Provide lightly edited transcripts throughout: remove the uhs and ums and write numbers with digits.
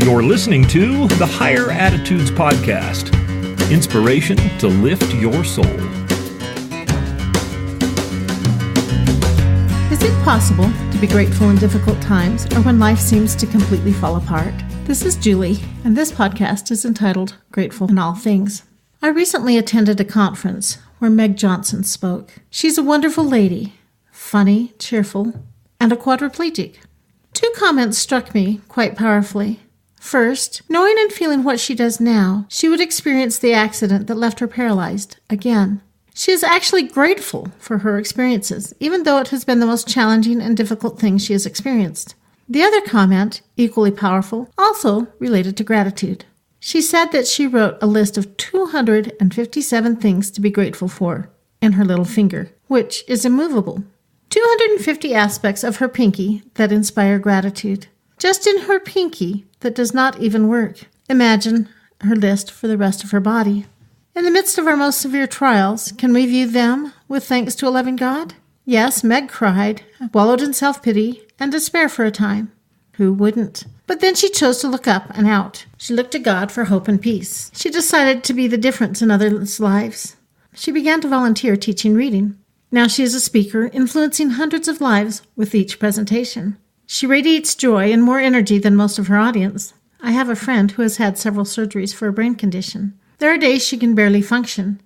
You're listening to the Higher Attitudes Podcast. Inspiration to lift your soul. Is it possible to be grateful in difficult times or when life seems to completely fall apart? This is Julie, and this podcast is entitled Grateful in All Things. I recently attended a conference where Meg Johnson spoke. She's a wonderful lady, funny, cheerful, and a quadriplegic. Two comments struck me quite powerfully. First, knowing and feeling what she does now, she would experience the accident that left her paralyzed again. She is actually grateful for her experiences, even though it has been the most challenging and difficult thing she has experienced. The other comment, equally powerful, also related to gratitude. She said that she wrote a list of 257 things to be grateful for in her little finger, which is immovable. 250 aspects of her pinky that inspire gratitude. Just in her pinky that does not even work. Imagine her list for the rest of her body. In the midst of our most severe trials, can we view them with thanks to a loving God? Yes, Meg cried, wallowed in self-pity and despair for a time. Who wouldn't? But then she chose to look up and out. She looked to God for hope and peace. She decided to be the difference in others' lives. She began to volunteer teaching reading. Now she is a speaker, influencing hundreds of lives with each presentation. She radiates joy and more energy than most of her audience. I have a friend who has had several surgeries for a brain condition. There are days she can barely function,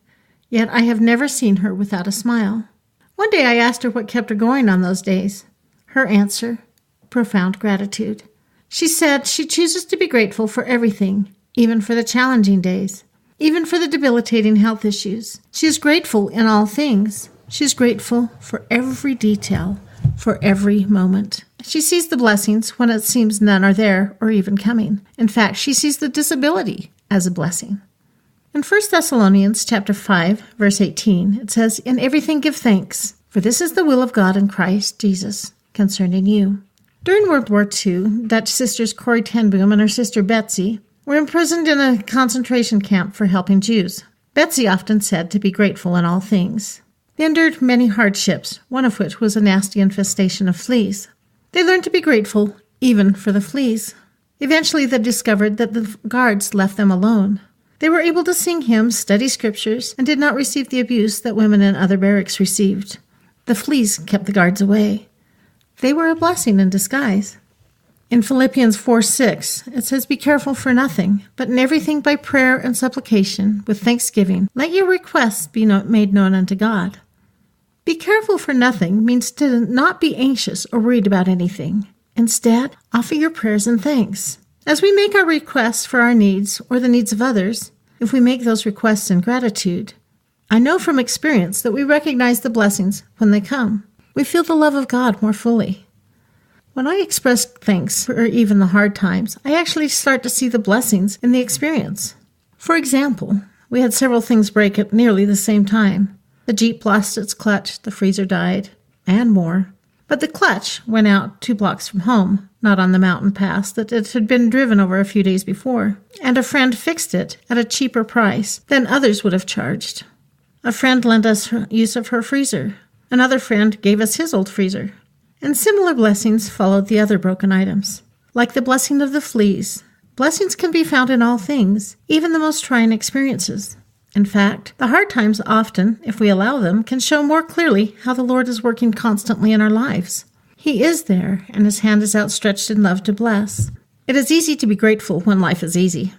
yet I have never seen her without a smile. One day I asked her what kept her going on those days. Her answer, profound gratitude. She said she chooses to be grateful for everything, even for the challenging days, even for the debilitating health issues. She is grateful in all things. She is grateful for every detail, for every moment. She sees the blessings when it seems none are there or even coming. In fact, she sees the disability as a blessing. In 1 Thessalonians chapter 5, verse 18, it says, "In everything give thanks, for this is the will of God in Christ Jesus concerning you." During World War II, Dutch sisters Corrie ten Boom and her sister Betsy were imprisoned in a concentration camp for helping Jews. Betsy often said to be grateful in all things. They endured many hardships, one of which was a nasty infestation of fleas. They learned to be grateful even for the fleas. Eventually, they discovered that the guards left them alone. They were able to sing hymns, study scriptures, and did not receive the abuse that women in other barracks received. The fleas kept the guards away. They were a blessing in disguise. In Philippians 4:6, it says, "Be careful for nothing, but in everything by prayer and supplication, with thanksgiving, let your requests be made known unto God." Be careful for nothing means to not be anxious or worried about anything. Instead, offer your prayers and thanks. As we make our requests for our needs or the needs of others, if we make those requests in gratitude, I know from experience that we recognize the blessings when they come. We feel the love of God more fully. When I express thanks for even the hard times, I actually start to see the blessings in the experience. For example, we had several things break at nearly the same time. The Jeep lost its clutch, the freezer died, and more. But the clutch went out 2 blocks from home, not on the mountain pass that it had been driven over a few days before, and a friend fixed it at a cheaper price than others would have charged. A friend lent us use of her freezer. Another friend gave us his old freezer. And similar blessings followed the other broken items. Like the blessing of the fleas, blessings can be found in all things, even the most trying experiences. In fact, the hard times often, if we allow them, can show more clearly how the Lord is working constantly in our lives. He is there, and His hand is outstretched in love to bless. It is easy to be grateful when life is easy.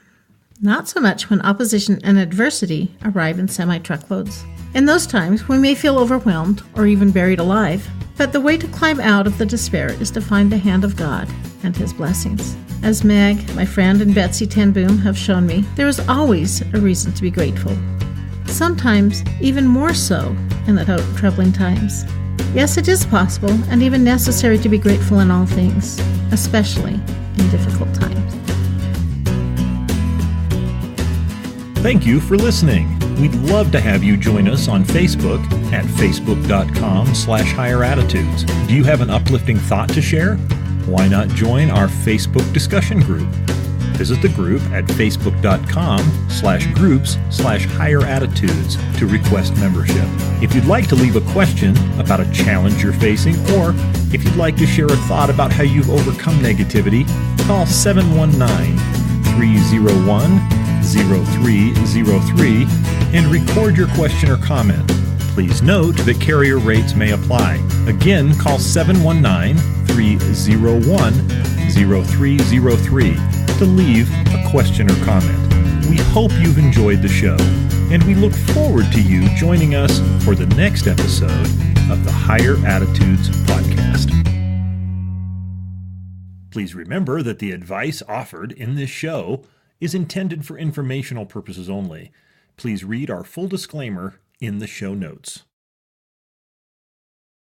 Not so much when opposition and adversity arrive in semi-truckloads. In those times, we may feel overwhelmed or even buried alive. But the way to climb out of the despair is to find the hand of God and His blessings. As Meg, my friend, and Betsy ten Boom have shown me, there is always a reason to be grateful. Sometimes even more so in the troubling times. Yes, it is possible and even necessary to be grateful in all things, especially in difficult times. Thank you for listening. We'd love to have you join us on Facebook at facebook.com/higher-attitudes. Do you have an uplifting thought to share? Why not join our Facebook discussion group? Visit the group at facebook.com/groups/higher-attitudes to request membership. If you'd like to leave a question about a challenge you're facing, or if you'd like to share a thought about how you've overcome negativity, call 719 0301-0303 and record your question or comment. Please note that carrier rates may apply. Again, call 719-301-0303 to leave a question or comment. We hope you've enjoyed the show, and we look forward to you joining us for the next episode of the Higher Attitudes podcast. Please remember that the advice offered in this show is intended for informational purposes only. Please read our full disclaimer in the show notes.